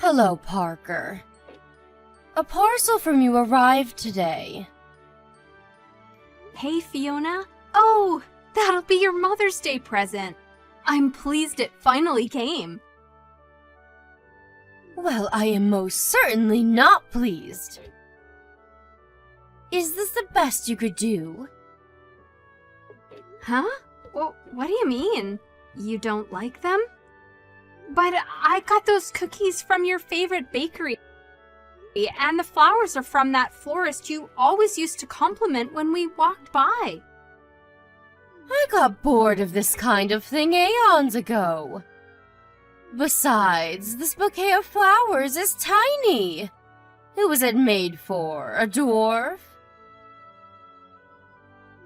Hello, Parker. A parcel from you arrived today. Hey, Fiona. Oh, that'll be your Mother's Day present. I'm pleased it finally came. Well, I am most certainly not pleased. Is this the best you could do? Huh? Well, what do you mean? You don't like them? But I got those cookies from your favorite bakery. And the flowers are from that florist you always used to compliment when we walked by. I got bored of this kind of thing aeons ago. Besides, this bouquet of flowers is tiny. Who was it made for? A dwarf?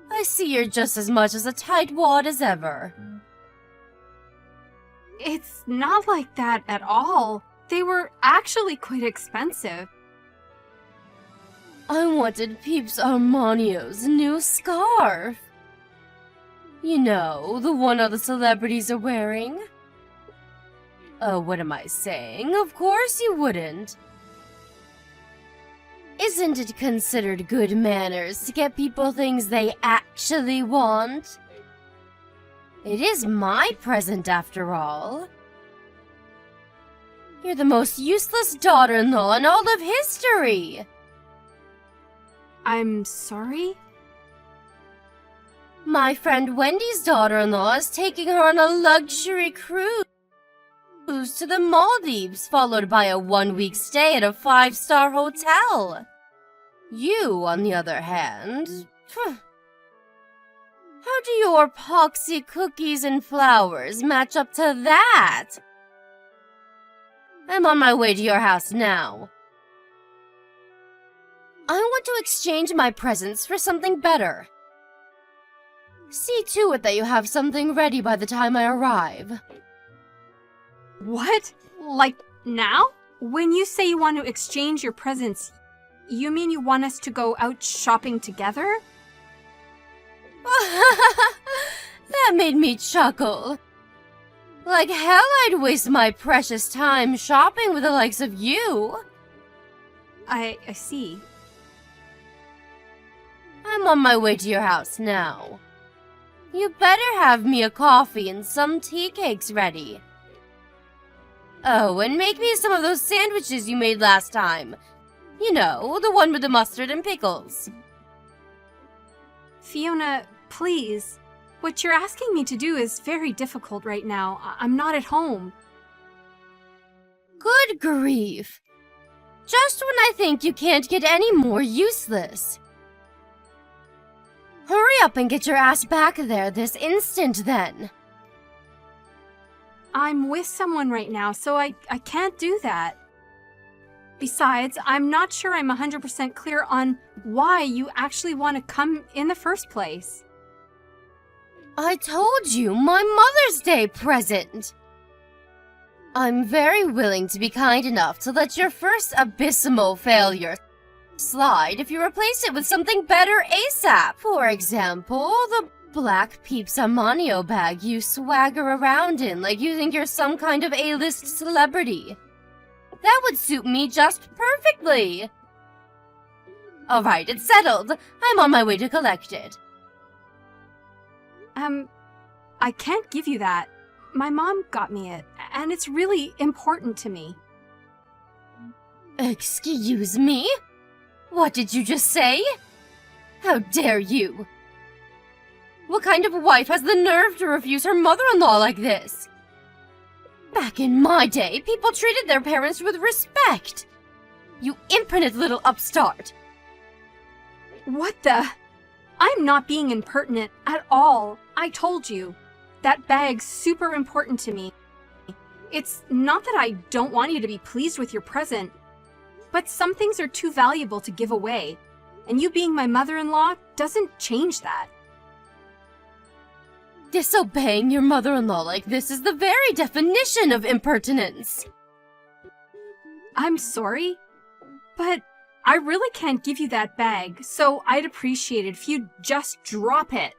I see you're just as much as a tightwad as ever. It's not like that at all. They were actually quite expensive. I wanted Peeps Armanio's new scarf. You know, the one all the celebrities are wearing. Oh, what am I saying? Of course you wouldn't. Isn't it considered good manners to get people things they actually want? It is my present, after all. You're the most useless daughter-in-law in all of history. I'm sorry? My friend Wendy's daughter-in-law is taking her on a luxury cruise to the Maldives, followed by a one-week stay at a 5-star hotel. You, on the other hand... How do your poxy cookies and flowers match up to that? I'm on my way to your house now. I want to exchange my presents for something better. See to it that you have something ready by the time I arrive. What? Like now? When you say you want to exchange your presents, you mean you want us to go out shopping together? That made me chuckle. Like hell I'd waste my precious time shopping with the likes of you. I see. I'm on my way to your house now. You better have me a coffee and some tea cakes ready. Oh, and make me some of those sandwiches you made last time. You know, the one with the mustard and pickles. Fiona, please. What you're asking me to do is very difficult right now. I'm not at home. Good grief. Just when I think you can't get any more useless. Hurry up and get your ass back there this instant, then. I'm with someone right now, so I can't do that. Besides, I'm not sure I'm 100% clear on why you actually want to come in the first place. I told you, my Mother's Day present. I'm very willing to be kind enough to let your first abysmal failure slide if you replace it with something better ASAP. For example, the black Peeps Armanio bag you swagger around in like you think you're some kind of A-list celebrity. That would suit me just perfectly. Alright, it's settled. I'm on my way to collect it. I can't give you that. My mom got me it, and it's really important to me. Excuse me? What did you just say? How dare you? What kind of wife has the nerve to refuse her mother-in-law like this? Back in my day, people treated their parents with respect. You impertinent little upstart. What the? I'm not being impertinent at all. I told you. That bag's super important to me. It's not that I don't want you to be pleased with your present, but some things are too valuable to give away, and you being my mother-in-law doesn't change that. Disobeying your mother-in-law like this is the very definition of impertinence. I'm sorry, but I really can't give you that bag, so I'd appreciate it if you'd just drop it.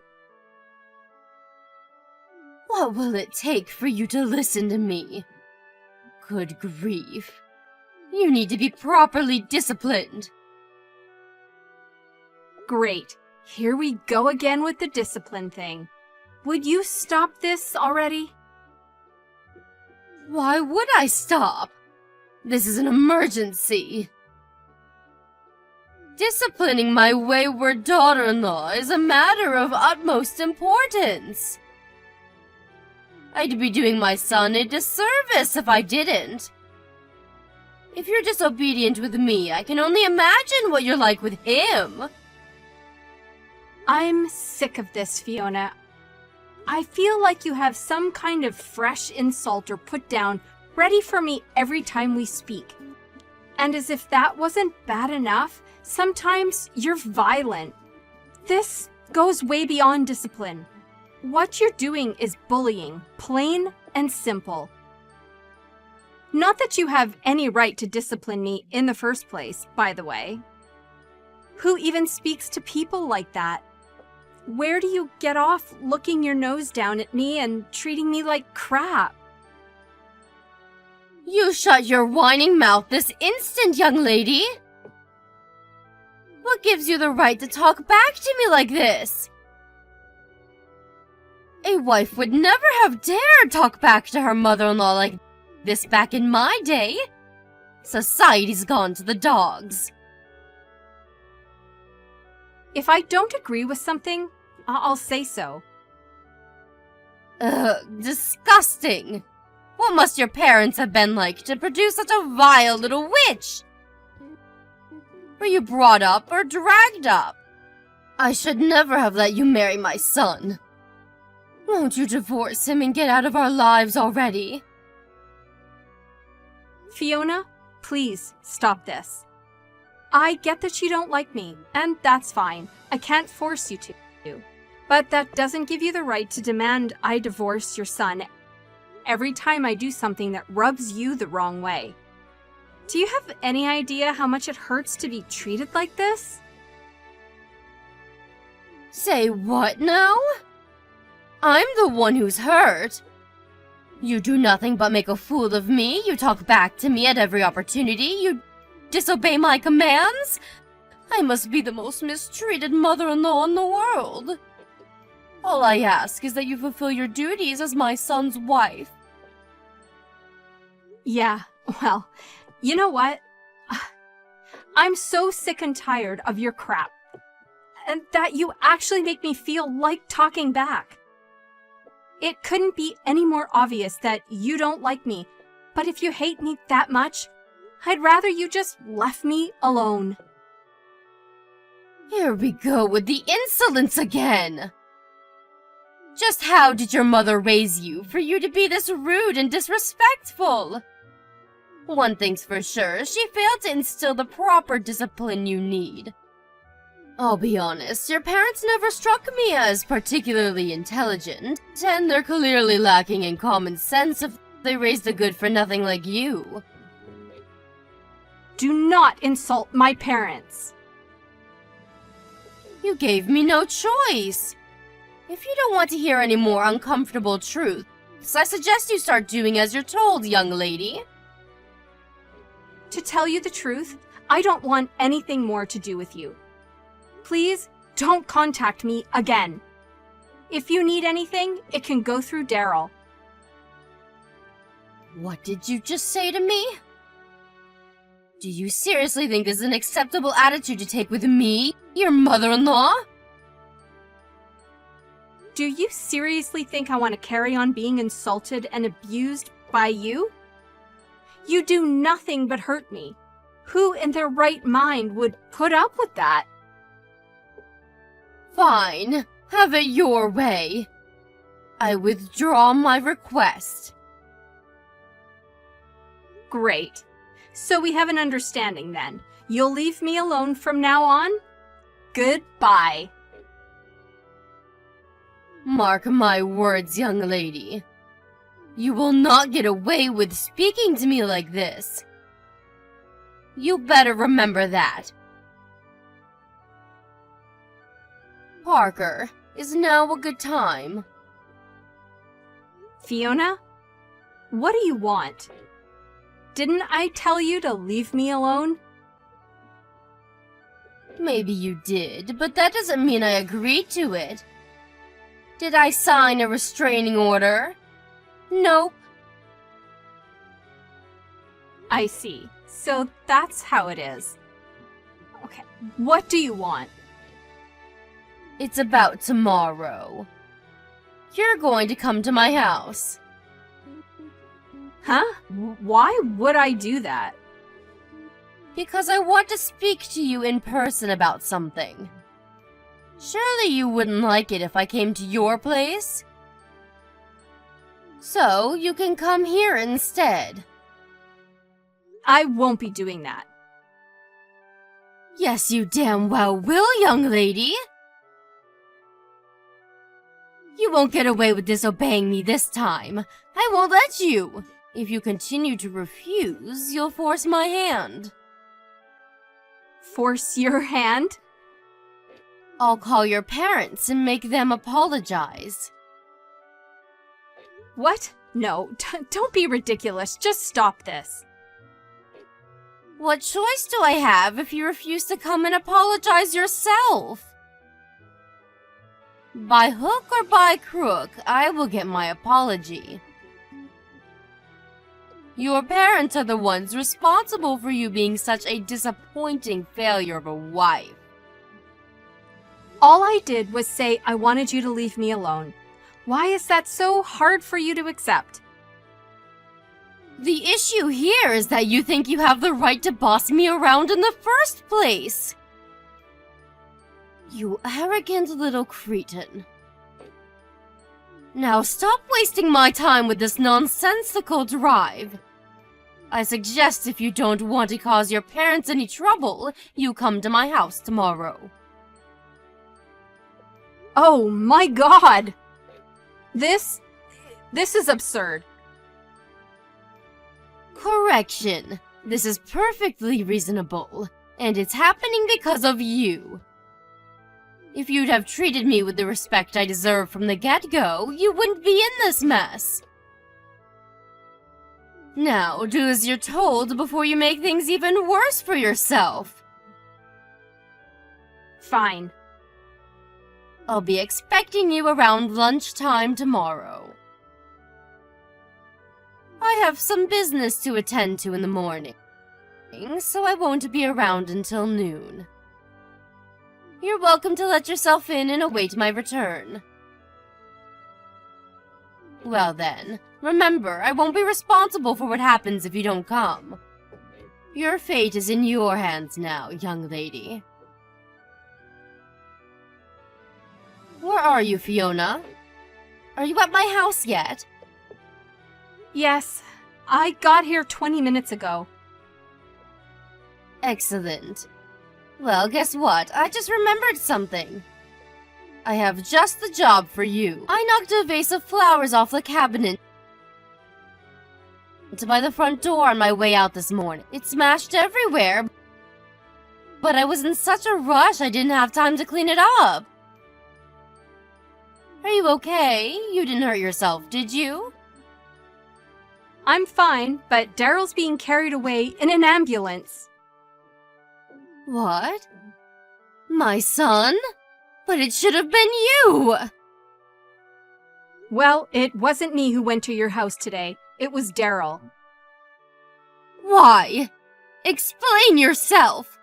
What will it take for you to listen to me? Good grief. You need to be properly disciplined. Great. Here we go again with the discipline thing. Would you stop this already? Why would I stop? This is an emergency. Disciplining my wayward daughter-in-law is a matter of utmost importance. I'd be doing my son a disservice if I didn't. If you're disobedient with me, I can only imagine what you're like with him. I'm sick of this, Fiona. I feel like you have some kind of fresh insult or put down ready for me every time we speak. And as if that wasn't bad enough, sometimes you're violent. This goes way beyond discipline. What you're doing is bullying, plain and simple. Not that you have any right to discipline me in the first place, by the way. Who even speaks to people like that? Where do you get off looking your nose down at me and treating me like crap? You shut your whining mouth this instant, young lady! What gives you the right to talk back to me like this? A wife would never have dared talk back to her mother-in-law like this back in my day. Society's gone to the dogs. If I don't agree with something, I'll say so. Ugh, disgusting. What must your parents have been like to produce such a vile little witch? Were you brought up or dragged up? I should never have let you marry my son. Won't you divorce him and get out of our lives already? Fiona, please stop this. I get that you don't like me, and that's fine. I can't force you to. But that doesn't give you the right to demand I divorce your son every time I do something that rubs you the wrong way. Do you have any idea how much it hurts to be treated like this? Say what now? I'm the one who's hurt. You do nothing but make a fool of me. You talk back to me at every opportunity. You disobey my commands. I must be the most mistreated mother-in-law in the world. All I ask is that you fulfill your duties as my son's wife. Yeah, well, you know what? I'm so sick and tired of your crap. And that you actually make me feel like talking back. It couldn't be any more obvious that you don't like me, but if you hate me that much, I'd rather you just left me alone. Here we go with the insolence again. Just how did your mother raise you for you to be this rude and disrespectful? One thing's for sure, she failed to instill the proper discipline you need. I'll be honest, your parents never struck me as particularly intelligent, and they're clearly lacking in common sense if they raised a good-for-nothing like you. Do not insult my parents. You gave me no choice. If you don't want to hear any more uncomfortable truths, I suggest you start doing as you're told, young lady. To tell you the truth, I don't want anything more to do with you. Please don't contact me again. If you need anything, it can go through Daryl. What did you just say to me? Do you seriously think this is an acceptable attitude to take with me, your mother-in-law? Do you seriously think I want to carry on being insulted and abused by you? You do nothing but hurt me. Who in their right mind would put up with that? Fine. Have it your way. I withdraw my request. Great. So we have an understanding then. You'll leave me alone from now on? Goodbye. Mark my words, young lady. You will not get away with speaking to me like this. You better remember that. Parker, is now a good time? Fiona? What do you want? Didn't I tell you to leave me alone? Maybe you did, but that doesn't mean I agreed to it. Did I sign a restraining order? Nope. I see. So that's how it is. Okay, what do you want? It's about tomorrow. You're going to come to my house. Huh? Why would I do that? Because I want to speak to you in person about something. Surely you wouldn't like it if I came to your place? So, you can come here instead. I won't be doing that. Yes, you damn well will, young lady. You won't get away with disobeying me this time. I won't let you. If you continue to refuse, you'll force my hand. Force your hand? I'll call your parents and make them apologize. What? No, don't be ridiculous. Just stop this. What choice do I have if you refuse to come and apologize yourself? By hook or by crook, I will get my apology. Your parents are the ones responsible for you being such a disappointing failure of a wife. All I did was say I wanted you to leave me alone. Why is that so hard for you to accept? The issue here is that you think you have the right to boss me around in the first place. You arrogant little cretin. Now stop wasting my time with this nonsensical drive. I suggest if you don't want to cause your parents any trouble, you come to my house tomorrow. Oh my god! This is absurd. Correction. This is perfectly reasonable, and it's happening because of you. If you'd have treated me with the respect I deserve from the get-go, you wouldn't be in this mess. Now, do as you're told before you make things even worse for yourself. Fine. I'll be expecting you around lunchtime tomorrow. I have some business to attend to in the morning, so I won't be around until noon. You're welcome to let yourself in and await my return. Well then, remember, I won't be responsible for what happens if you don't come. Your fate is in your hands now, young lady. Where are you, Fiona? Are you at my house yet? Yes, I got here 20 minutes ago. Excellent. Well, guess what? I just remembered something. I have just the job for you. I knocked a vase of flowers off the cabinet by the front door on my way out this morning. It smashed everywhere, but I was in such a rush I didn't have time to clean it up. Are you okay? You didn't hurt yourself, did you? I'm fine, but Daryl's being carried away in an ambulance. What? My son? But it should have been you! Well, it wasn't me who went to your house today. It was Daryl. Why? Explain yourself!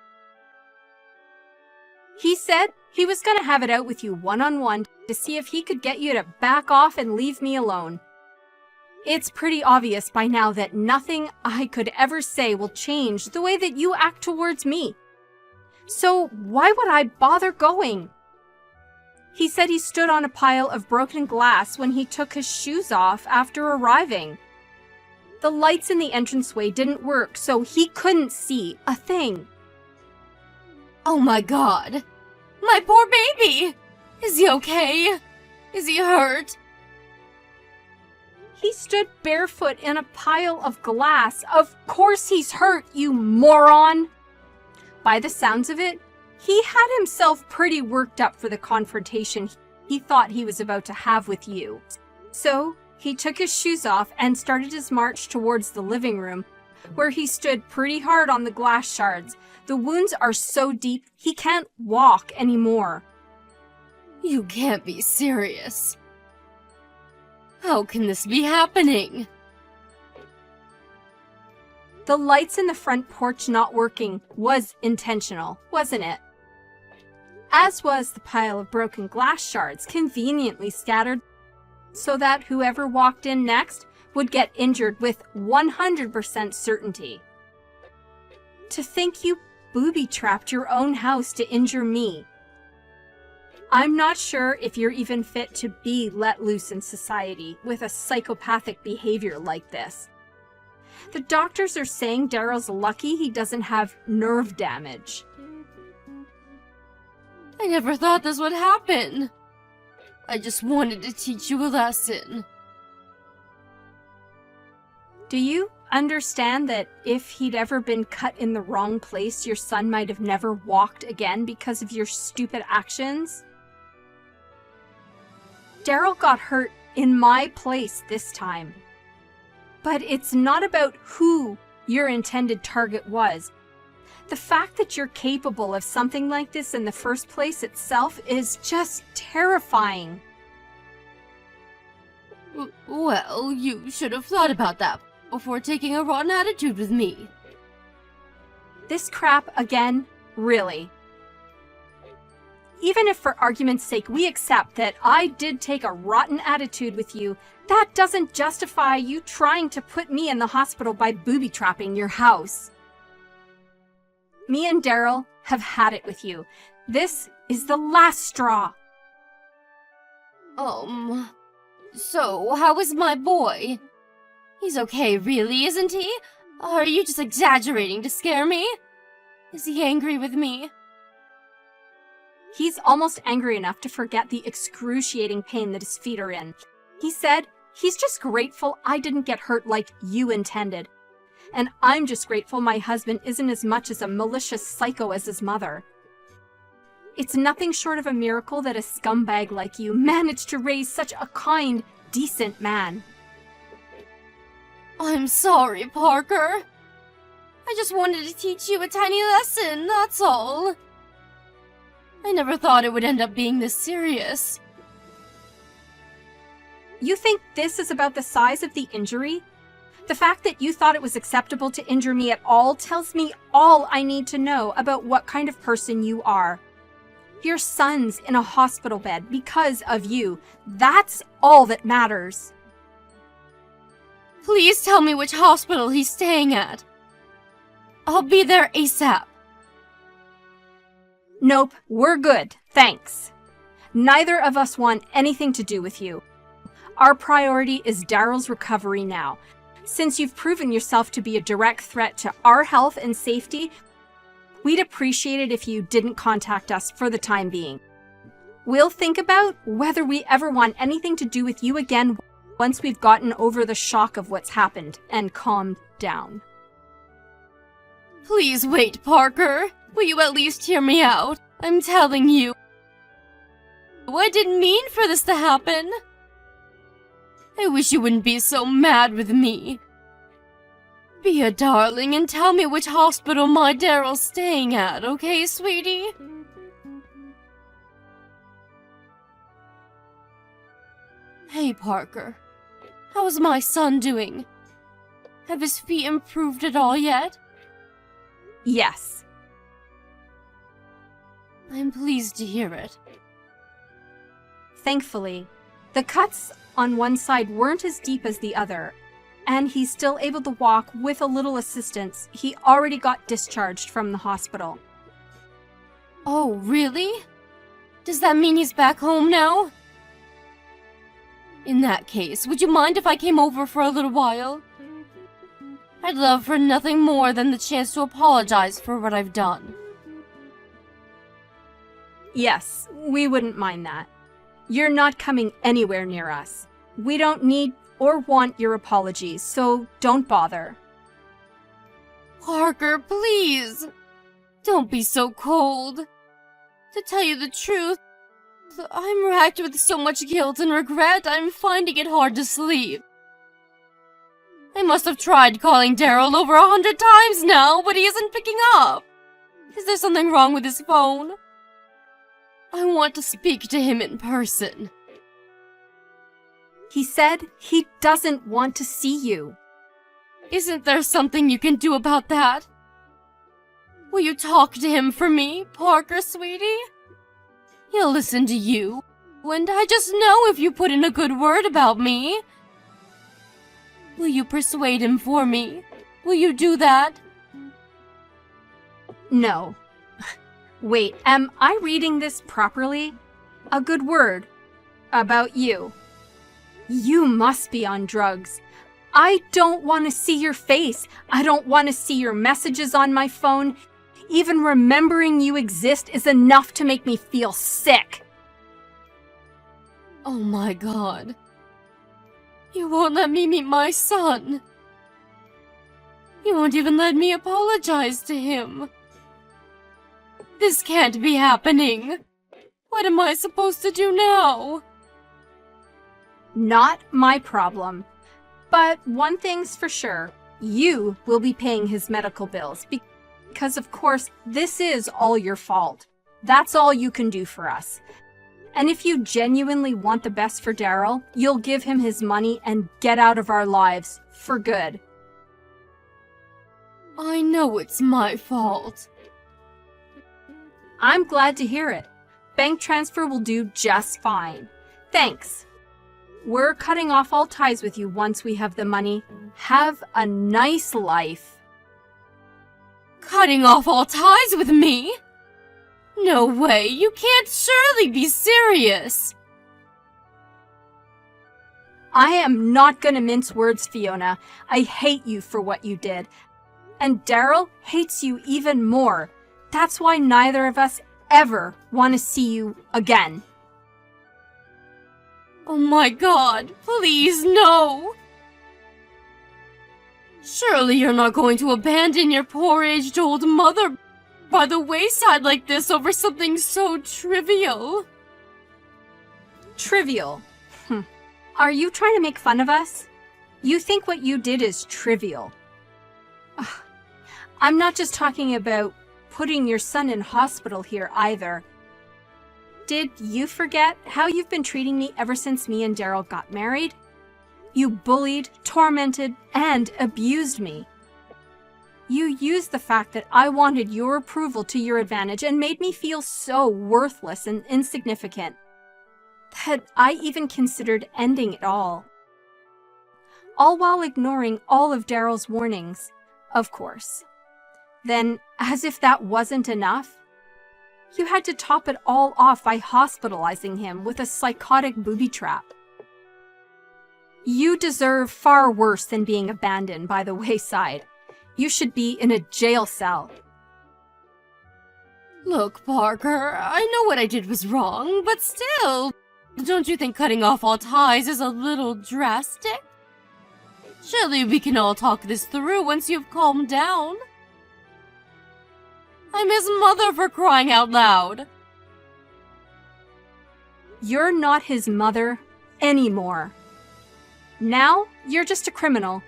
He said he was gonna have it out with you one-on-one to see if he could get you to back off and leave me alone. It's pretty obvious by now that nothing I could ever say will change the way that you act towards me. So why would I bother going? He said he stood on a pile of broken glass when he took his shoes off after arriving. The lights in the entranceway didn't work, so he couldn't see a thing. Oh my god! My poor baby! Is he okay? Is he hurt? He stood barefoot in a pile of glass. Of course he's hurt, you moron! By the sounds of it, he had himself pretty worked up for the confrontation he thought he was about to have with you. So, he took his shoes off and started his march towards the living room, where he stood pretty hard on the glass shards. The wounds are so deep, he can't walk anymore. You can't be serious. How can this be happening? The lights in the front porch not working was intentional, wasn't it? As was the pile of broken glass shards conveniently scattered so that whoever walked in next would get injured with 100% certainty. To think you booby-trapped your own house to injure me. I'm not sure if you're even fit to be let loose in society with a psychopathic behavior like this. The doctors are saying Daryl's lucky he doesn't have nerve damage. I never thought this would happen. I just wanted to teach you a lesson. Do you understand that if he'd ever been cut in the wrong place, your son might have never walked again because of your stupid actions? Daryl got hurt in my place this time. But it's not about who your intended target was. The fact that you're capable of something like this in the first place itself is just terrifying. Well, you should have thought about that before taking a rotten attitude with me. This crap again? Really? Even if for argument's sake we accept that I did take a rotten attitude with you, that doesn't justify you trying to put me in the hospital by booby-trapping your house. Me and Daryl have had it with you. This is the last straw. So how is my boy? He's okay, really, isn't he? Or are you just exaggerating to scare me? Is he angry with me? He's almost angry enough to forget the excruciating pain that his feet are in. He said he's just grateful I didn't get hurt like you intended. And I'm just grateful my husband isn't as much as a malicious psycho as his mother. It's nothing short of a miracle that a scumbag like you managed to raise such a kind, decent man. I'm sorry, Parker. I just wanted to teach you a tiny lesson, that's all. I never thought it would end up being this serious. You think this is about the size of the injury? The fact that you thought it was acceptable to injure me at all tells me all I need to know about what kind of person you are. Your son's in a hospital bed because of you. That's all that matters. Please tell me which hospital he's staying at. I'll be there ASAP. Nope, we're good, thanks. Neither of us want anything to do with you. Our priority is Daryl's recovery now. Since you've proven yourself to be a direct threat to our health and safety, we'd appreciate it if you didn't contact us for the time being. We'll think about whether we ever want anything to do with you again once we've gotten over the shock of what's happened and calmed down. Please wait, Parker. Will you at least hear me out? I'm telling you. I didn't mean for this to happen. I wish you wouldn't be so mad with me. Be a darling and tell me which hospital my Daryl's staying at, okay, sweetie? Hey, Parker. How's my son doing? Have his feet improved at all yet? Yes. I'm pleased to hear it. Thankfully, the cuts on one side weren't as deep as the other, and he's still able to walk with a little assistance. He already got discharged from the hospital. Oh, really? Does that mean he's back home now? In that case, would you mind if I came over for a little while? I'd love for nothing more than the chance to apologize for what I've done. Yes, we wouldn't mind that. You're not coming anywhere near us. We don't need or want your apologies, so don't bother. Parker, please! Don't be so cold. To tell you the truth, I'm racked with so much guilt and regret, I'm finding it hard to sleep. I must have tried calling Daryl over 100 times now, but he isn't picking up. Is there something wrong with his phone? I want to speak to him in person. He said he doesn't want to see you. Isn't there something you can do about that? Will you talk to him for me, Parker, sweetie? He'll listen to you, and I just know if you put in a good word about me. Will you persuade him for me? Will you do that? No. Wait, am I reading this properly? A good word about you. You must be on drugs. I don't want to see your face. I don't want to see your messages on my phone. Even remembering you exist is enough to make me feel sick. Oh my God. You won't let me meet my son. You won't even let me apologize to him. This can't be happening. What am I supposed to do now? Not my problem. But one thing's for sure. You will be paying his medical bills because, of course, this is all your fault. That's all you can do for us. And if you genuinely want the best for Daryl, you'll give him his money and get out of our lives for good. I know it's my fault. I'm glad to hear it. Bank transfer will do just fine. Thanks. We're cutting off all ties with you once we have the money. Have a nice life. Cutting off all ties with me? No way, you can't surely be serious. I am not gonna mince words, Fiona. I hate you for what you did. And Daryl hates you even more. That's why neither of us ever want to see you again. Oh my God, please no. Surely you're not going to abandon your poor aged old mother by the wayside like this over something so trivial. Trivial? Are you trying to make fun of us? You think what you did is trivial. Ugh. I'm not just talking about putting your son in hospital here either. Did you forget how you've been treating me ever since me and Daryl got married? You bullied, tormented, and abused me. You used the fact that I wanted your approval to your advantage and made me feel so worthless and insignificant that I even considered ending it all while ignoring all of Daryl's warnings, of course. Then, as if that wasn't enough, you had to top it all off by hospitalizing him with a psychotic booby trap. You deserve far worse than being abandoned by the wayside. You should be in a jail cell. Look, Parker, I know what I did was wrong, but still, don't you think cutting off all ties is a little drastic? Surely we can all talk this through once you've calmed down. I'm his mother, for crying out loud. You're not his mother anymore. Now, you're just a criminal.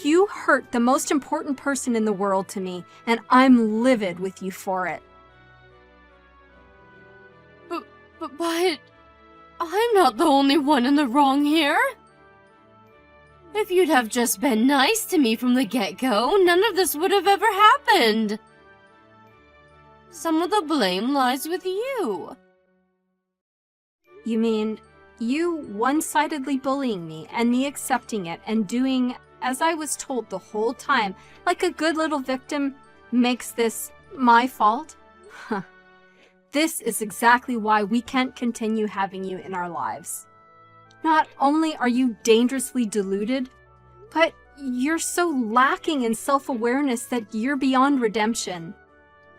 You hurt the most important person in the world to me, and I'm livid with you for it. But I'm not the only one in the wrong here. If you'd have just been nice to me from the get-go, none of this would have ever happened. Some of the blame lies with you. You mean, you one-sidedly bullying me and me accepting it and doing as I was told the whole time, like a good little victim, makes this my fault? Huh. This is exactly why we can't continue having you in our lives. Not only are you dangerously deluded, but you're so lacking in self-awareness that you're beyond redemption.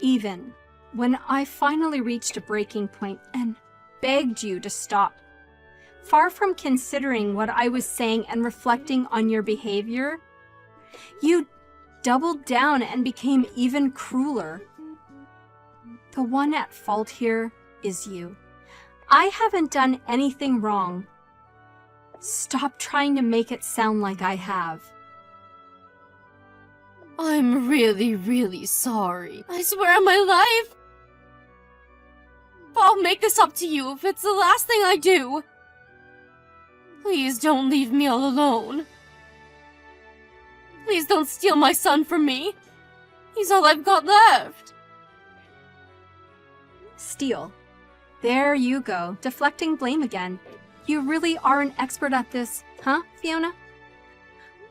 Even when I finally reached a breaking point and begged you to stop, far from considering what I was saying and reflecting on your behavior, you doubled down and became even crueler. The one at fault here is you. I haven't done anything wrong. Stop trying to make it sound like I have. I'm really, really sorry. I swear on my life. I'll make this up to you if it's the last thing I do. Please don't leave me all alone. Please don't steal my son from me. He's all I've got left. Steal. There you go, deflecting blame again. You really are an expert at this, huh, Fiona?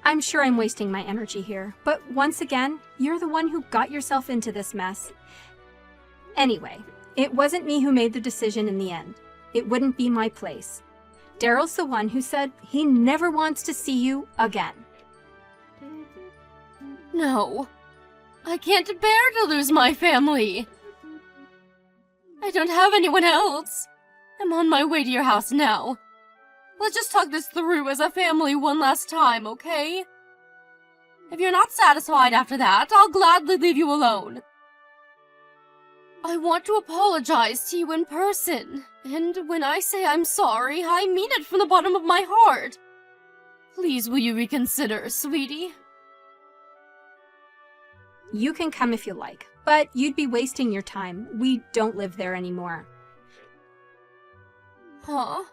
I'm sure I'm wasting my energy here, but once again, you're the one who got yourself into this mess. Anyway, it wasn't me who made the decision in the end. It wouldn't be my place. Daryl's the one who said he never wants to see you again. No. I can't bear to lose my family. I don't have anyone else. I'm on my way to your house now. Let's just talk this through as a family one last time, okay? If you're not satisfied after that, I'll gladly leave you alone. I want to apologize to you in person, and when I say I'm sorry, I mean it from the bottom of my heart. Please, will you reconsider, sweetie? You can come if you like, but you'd be wasting your time. We don't live there anymore. Huh?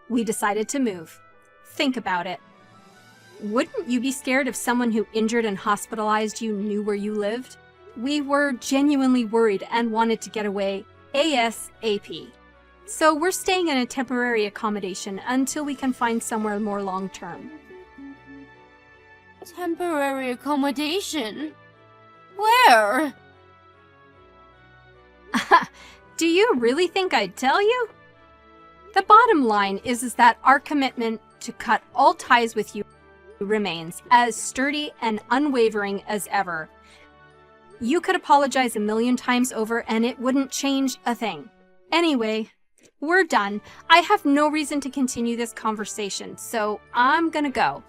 We decided to move. Think about it. Wouldn't you be scared if someone who injured and hospitalized you knew where you lived? We were genuinely worried and wanted to get away ASAP. So we're staying in a temporary accommodation until we can find somewhere more long-term. Temporary accommodation? Where? Do you really think I'd tell you? The bottom line is that our commitment to cut all ties with you remains as sturdy and unwavering as ever. You could apologize a million times over and it wouldn't change a thing. Anyway, we're done. I have no reason to continue this conversation, so I'm gonna go.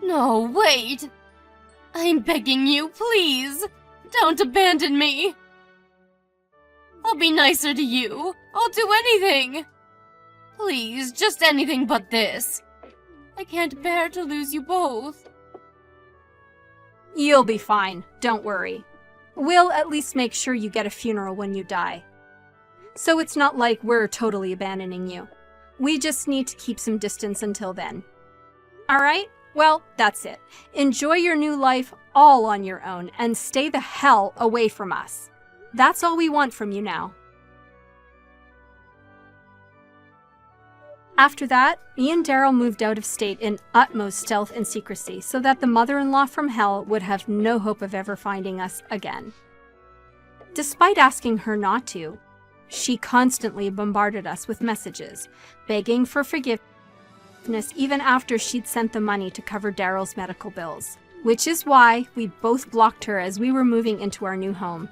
No, wait. I'm begging you, please. Don't abandon me. I'll be nicer to you. I'll do anything. Please, just anything but this. I can't bear to lose you both. You'll be fine, don't worry. We'll at least make sure you get a funeral when you die. So it's not like we're totally abandoning you. We just need to keep some distance until then. Alright? Well, that's it. Enjoy your new life all on your own and stay the hell away from us. That's all we want from you now. After that, me and Daryl moved out of state in utmost stealth and secrecy so that the mother-in-law from hell would have no hope of ever finding us again. Despite asking her not to, she constantly bombarded us with messages, begging for forgiveness even after she'd sent the money to cover Daryl's medical bills, which is why we both blocked her as we were moving into our new home.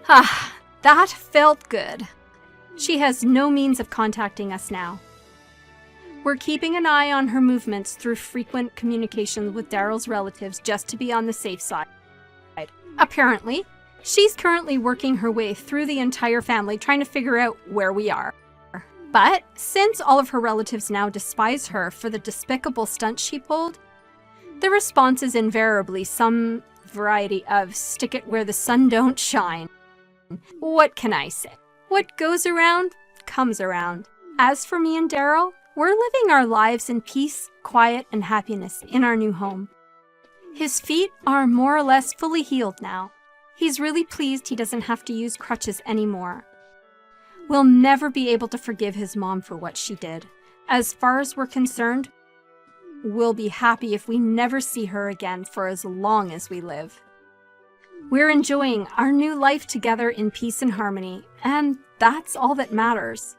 Ah, that felt good. She has no means of contacting us now. We're keeping an eye on her movements through frequent communications with Daryl's relatives just to be on the safe side. Apparently, she's currently working her way through the entire family trying to figure out where we are. But since all of her relatives now despise her for the despicable stunt she pulled, the response is invariably some variety of stick it where the sun don't shine. What can I say? What goes around, comes around. As for me and Daryl, we're living our lives in peace, quiet, and happiness in our new home. His feet are more or less fully healed now. He's really pleased he doesn't have to use crutches anymore. We'll never be able to forgive his mom for what she did. As far as we're concerned, we'll be happy if we never see her again for as long as we live. We're enjoying our new life together in peace and harmony, and that's all that matters.